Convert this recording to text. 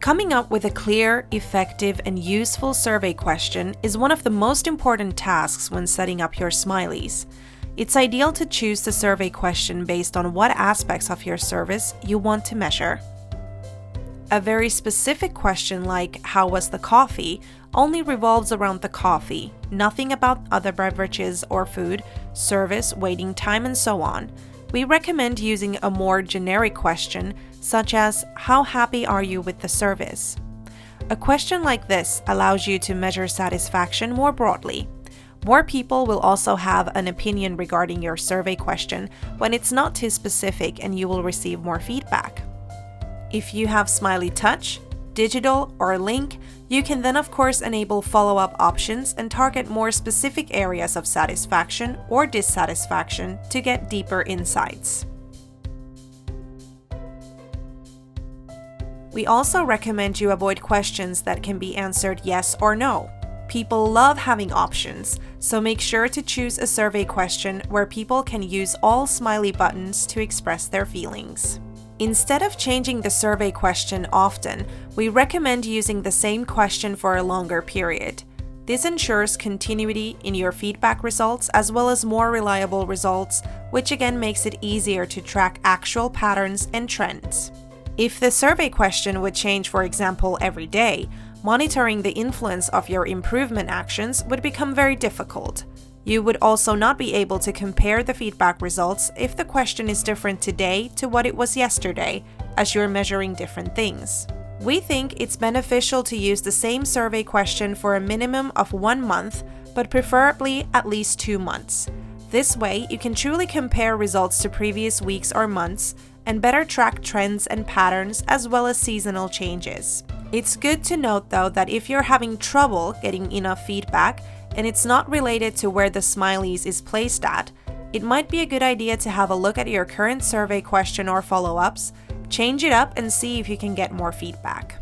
Coming up with a clear, effective, and useful survey question is one of the most important tasks when setting up your smileys. It's ideal to choose the survey question based on what aspects of your service you want to measure. A very specific question like "How was the coffee?" only revolves around the coffee, nothing about other beverages or food, service, waiting time, and so on. We recommend using a more generic question, such as "How happy are you with the service?" A question like this allows you to measure satisfaction more broadly. More people will also have an opinion regarding your survey question when it's not too specific, and you will receive more feedback. If you have Smiley Touch, Digital, or Link, you can then of course enable follow-up options and target more specific areas of satisfaction or dissatisfaction to get deeper insights. We also recommend you avoid questions that can be answered yes or no. People love having options, so make sure to choose a survey question where people can use all smiley buttons to express their feelings. Instead of changing the survey question often, we recommend using the same question for a longer period. This ensures continuity in your feedback results as well as more reliable results, which again makes it easier to track actual patterns and trends. If the survey question would change, for example, every day, monitoring the influence of your improvement actions would become very difficult. You would also not be able to compare the feedback results if the question is different today to what it was yesterday, as you're measuring different things. We think it's beneficial to use the same survey question for a minimum of 1 month, but preferably at least 2 months. This way, you can truly compare results to previous weeks or months and better track trends and patterns as well as seasonal changes. It's good to note though that if you're having trouble getting enough feedback, and it's not related to where the smileys is placed at, it might be a good idea to have a look at your current survey question or follow-ups, change it up, and see if you can get more feedback.